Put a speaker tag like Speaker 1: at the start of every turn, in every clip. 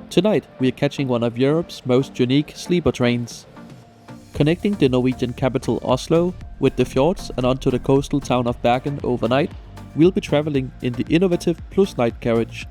Speaker 1: Tonight we are catching one of Europe's most unique sleeper trains. Connecting the Norwegian capital Oslo with the fjords and onto the coastal town of Bergen overnight, we'll be traveling in the innovative PlusNight carriage.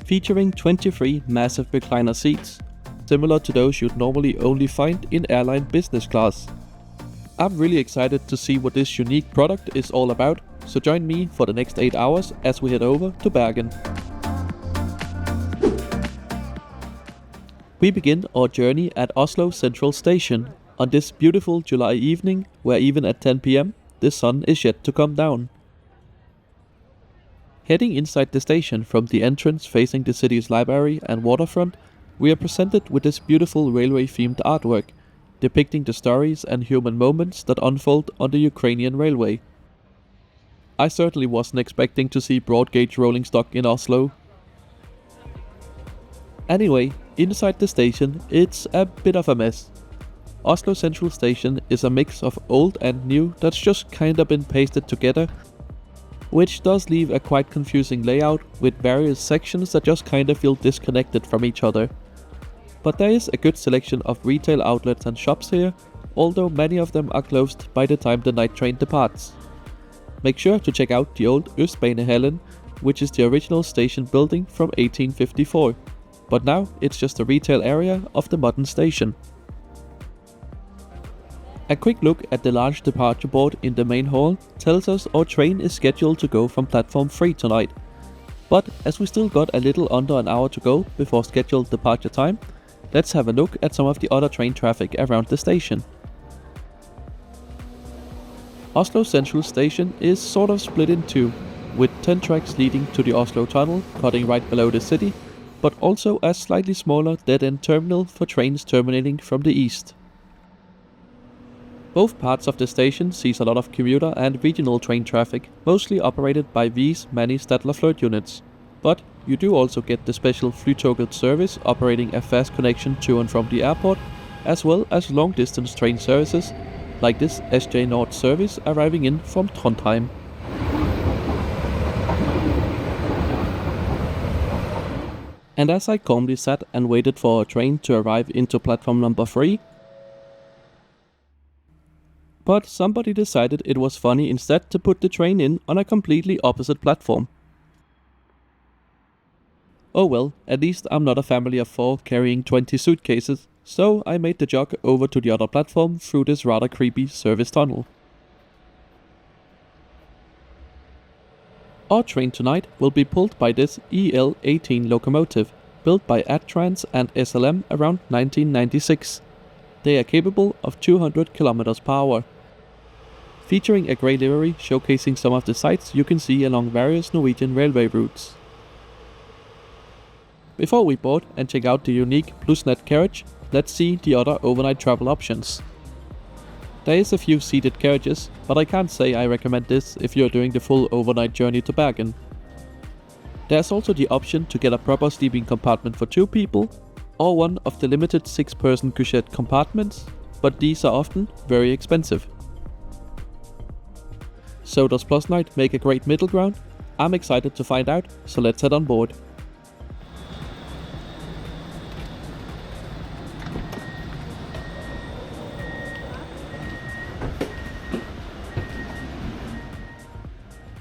Speaker 1: Featuring 23 massive recliner seats, similar to those you'd normally only find in airline business class. I'm really excited to see what this unique product is all about, so join me for the next 8 hours as we head over to Bergen. We begin our journey at Oslo Central Station on this beautiful July evening where even at 10 PM the sun is yet to come down. Heading inside the station from the entrance facing the city's library and waterfront, we are presented with this beautiful railway-themed artwork, depicting the stories and human moments that unfold on the Ukrainian railway. I certainly wasn't expecting to see broad-gauge rolling stock in Oslo. Anyway, inside the station, it's a bit of a mess. Oslo Central Station is a mix of old and new that's just kinda been pasted together, which does leave a quite confusing layout with various sections that just kinda feel disconnected from each other. But there is a good selection of retail outlets and shops here, although many of them are closed by the time the night train departs. Make sure to check out the old Østbanehallen, which is the original station building from 1854. But now it's just a retail area of the modern station. A quick look at the large departure board in the main hall tells us our train is scheduled to go from platform 3 tonight. But as we still got a little under an hour to go before scheduled departure time, let's have a look at some of the other train traffic around the station. Oslo Central Station is sort of split in two, with 10 tracks leading to the Oslo Tunnel cutting right below the city, but also a slightly smaller dead-end terminal for trains terminating from the east. Both parts of the station sees a lot of commuter and regional train traffic, mostly operated by these many Stadlerflirt units. But you do also get the special Flytoget service operating a fast connection to and from the airport, as well as long-distance train services, like this SJ North service arriving in from Trondheim. And as I calmly sat and waited for a train to arrive into platform number 3, but somebody decided it was funny instead to put the train in on a completely opposite platform. Oh well, at least I'm not a family of 4 carrying 20 suitcases, so I made the jog over to the other platform through this rather creepy service tunnel. Our train tonight will be pulled by this EL-18 locomotive, built by Adtranz and SLM around 1996. They are capable of 200 km per hour. Featuring a grey livery showcasing some of the sights you can see along various Norwegian railway routes. Before we board and check out the unique PlusNight carriage, let's see the other overnight travel options. There is a few seated carriages, but I can't say I recommend this if you're doing the full overnight journey to Bergen. There's also the option to get a proper sleeping compartment for 2 people, or one of the limited 6-person couchette compartments, but these are often very expensive. So does PlusNight make a great middle ground? I'm excited to find out, so let's head on board.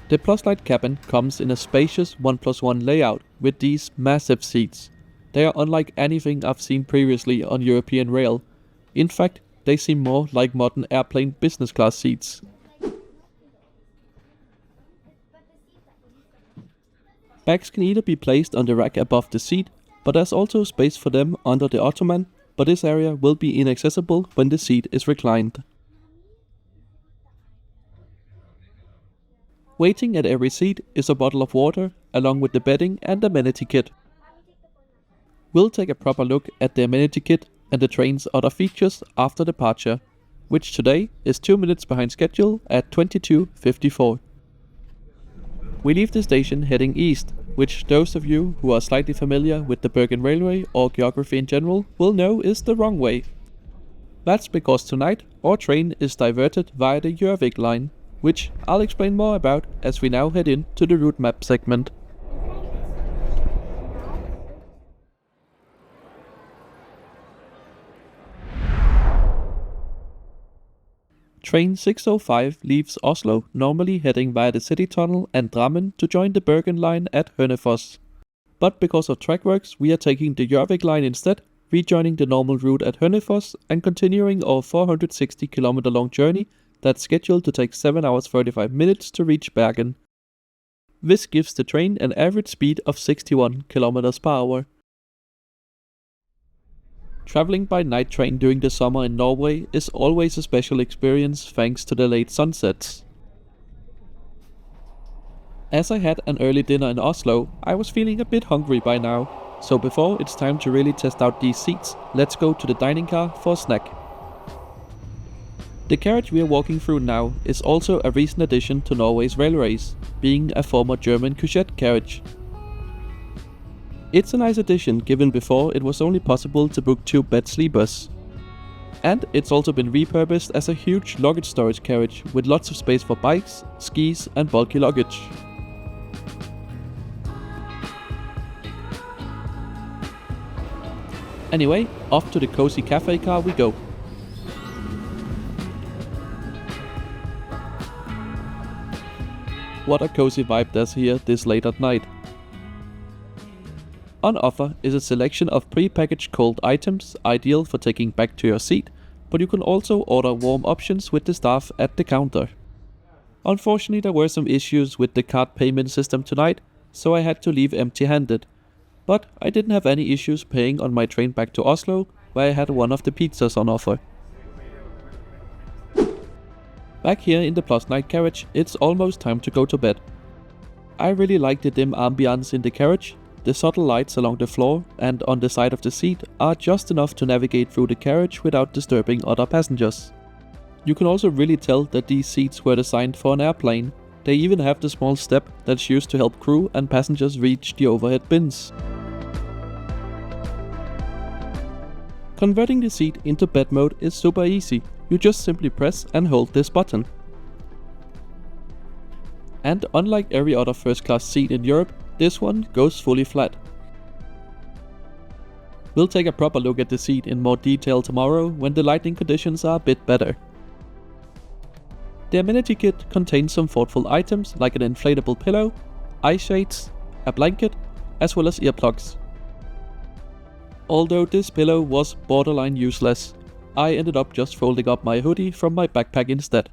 Speaker 1: The PlusNight cabin comes in a spacious 1+1 layout with these massive seats. They are unlike anything I've seen previously on European rail. In fact, they seem more like modern airplane business class seats. Bags can either be placed on the rack above the seat, but there's also space for them under the ottoman, but this area will be inaccessible when the seat is reclined. Waiting at every seat is a bottle of water, along with the bedding and Amenity Kit. We'll take a proper look at the Amenity Kit and the train's other features after departure, which today is 2 minutes behind schedule at 22:54. We leave the station heading east, which those of you who are slightly familiar with the Bergen Railway or geography in general will know is the wrong way. That's because tonight our train is diverted via the Gjøvik line, which I'll explain more about as we now head into the route map segment. Train 605 leaves Oslo, normally heading via the city tunnel and Drammen to join the Bergen line at Hønefoss. But because of track works, we are taking the Gjøvik line instead, rejoining the normal route at Hønefoss and continuing our 460 km long journey that's scheduled to take 7 hours 35 minutes to reach Bergen. This gives the train an average speed of 61 km per hour. Traveling by night train during the summer in Norway is always a special experience thanks to the late sunsets. As I had an early dinner in Oslo, I was feeling a bit hungry by now, so before it's time to really test out these seats, let's go to the dining car for a snack. The carriage we are walking through now is also a recent addition to Norway's railways, being a former German couchette carriage. It's a nice addition given before it was only possible to book 2-bed sleepers. And it's also been repurposed as a huge luggage storage carriage with lots of space for bikes, skis and bulky luggage. Anyway, off to the cozy cafe car we go. What a cozy vibe there's here this late at night. On offer is a selection of pre-packaged cold items, ideal for taking back to your seat, but you can also order warm options with the staff at the counter. Unfortunately, there were some issues with the card payment system tonight, so I had to leave empty-handed. But I didn't have any issues paying on my train back to Oslo, where I had one of the pizzas on offer. Back here in the PlusNight carriage, it's almost time to go to bed. I really like the dim ambience in the carriage. The subtle lights along the floor and on the side of the seat are just enough to navigate through the carriage without disturbing other passengers. You can also really tell that these seats were designed for an airplane. They even have the small step that's used to help crew and passengers reach the overhead bins. Converting the seat into bed mode is super easy. You just simply press and hold this button. And unlike every other first class seat in Europe, this one goes fully flat. We'll take a proper look at the seat in more detail tomorrow when the lighting conditions are a bit better. The Amenity Kit contains some thoughtful items like an inflatable pillow, eye shades, a blanket, as well as earplugs. Although this pillow was borderline useless, I ended up just folding up my hoodie from my backpack instead.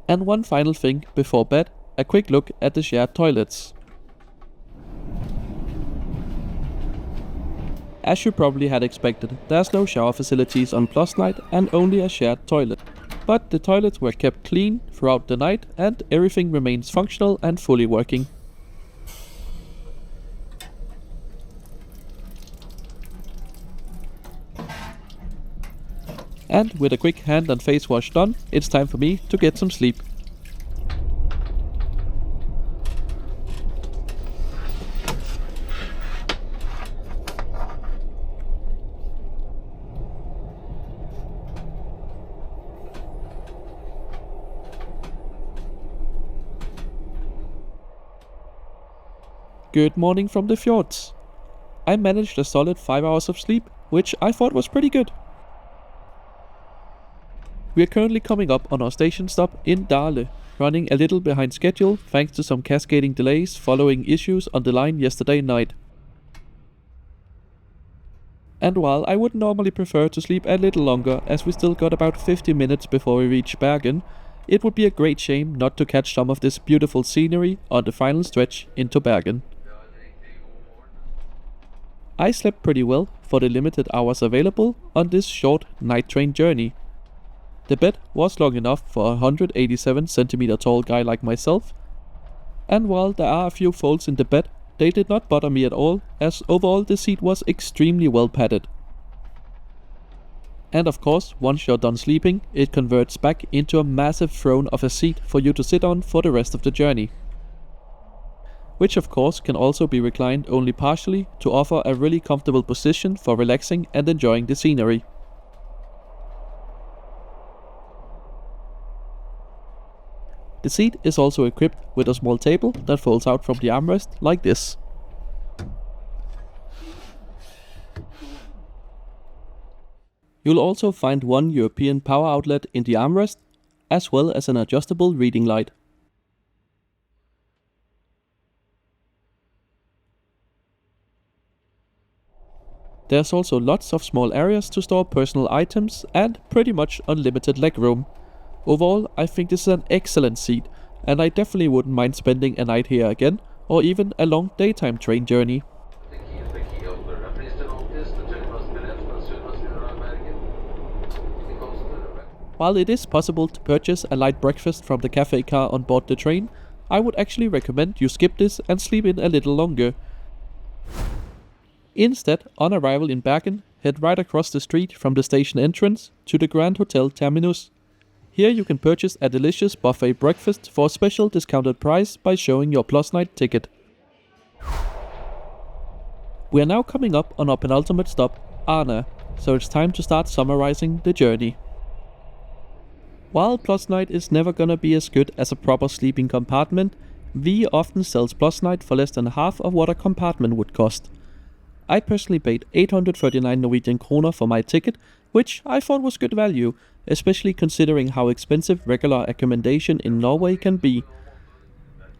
Speaker 1: And one final thing before bed, a quick look at the shared toilets. As you probably had expected, there's no shower facilities on PlusNight and only a shared toilet. But the toilets were kept clean throughout the night and everything remains functional and fully working. And with a quick hand and face wash done, it's time for me to get some sleep. Good morning from the fjords. I managed a solid 5 hours of sleep, which I thought was pretty good. We are currently coming up on our station stop in Dale, running a little behind schedule thanks to some cascading delays following issues on the line yesterday night. And while I would normally prefer to sleep a little longer as we still got about 50 minutes before we reach Bergen, it would be a great shame not to catch some of this beautiful scenery on the final stretch into Bergen. I slept pretty well for the limited hours available on this short night train journey. The bed was long enough for a 187 cm tall guy like myself, and while there are a few folds in the bed, they did not bother me at all, as overall the seat was extremely well padded. And of course, once you're done sleeping, it converts back into a massive throne of a seat for you to sit on for the rest of the journey. Which of course can also be reclined only partially to offer a really comfortable position for relaxing and enjoying the scenery. The seat is also equipped with a small table that folds out from the armrest like this. You'll also find one European power outlet in the armrest, as well as an adjustable reading light. There's also lots of small areas to store personal items and pretty much unlimited legroom. Overall, I think this is an excellent seat, and I definitely wouldn't mind spending a night here again, or even a long daytime train journey. While it is possible to purchase a light breakfast from the cafe car on board the train, I would actually recommend you skip this and sleep in a little longer. Instead, on arrival in Bergen, head right across the street from the station entrance to the Grand Hotel Terminus. Here you can purchase a delicious buffet breakfast for a special discounted price by showing your PlusNight ticket. We are now coming up on our penultimate stop, Arna, so it's time to start summarizing the journey. While PlusNight is never gonna be as good as a proper sleeping compartment, V often sells PlusNight for less than half of what a compartment would cost. I personally paid 839 Norwegian kroner for my ticket, which I thought was good value, especially considering how expensive regular accommodation in Norway can be.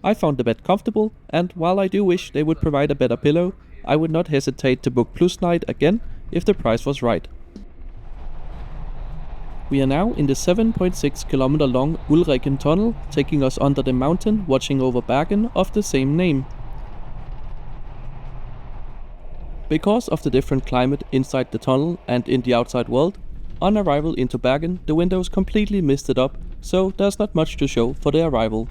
Speaker 1: I found the bed comfortable, and while I do wish they would provide a better pillow, I would not hesitate to book PlusNight again if the price was right. We are now in the 7.6 km long Ulrikken tunnel, taking us under the mountain watching over Bergen of the same name. Because of the different climate inside the tunnel and in the outside world, on arrival into Bergen the windows completely misted up, so there's not much to show for the arrival.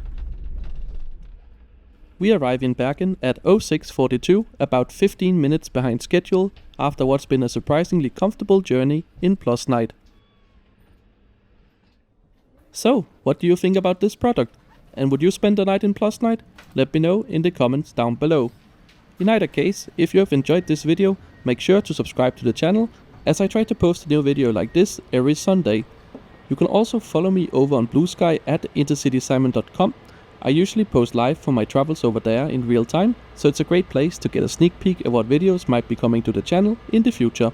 Speaker 1: We arrive in Bergen at 06:42, about 15 minutes behind schedule, after what's been a surprisingly comfortable journey in PlusNight. So, what do you think about this product? And would you spend a night in PlusNight? Let me know in the comments down below. In either case, if you have enjoyed this video, make sure to subscribe to the channel, as I try to post a new video like this every Sunday. You can also follow me over on Blue Sky at intercitysimon.com. I usually post live from my travels over there in real time, so it's a great place to get a sneak peek at what videos might be coming to the channel in the future.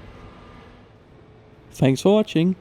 Speaker 1: Thanks for watching.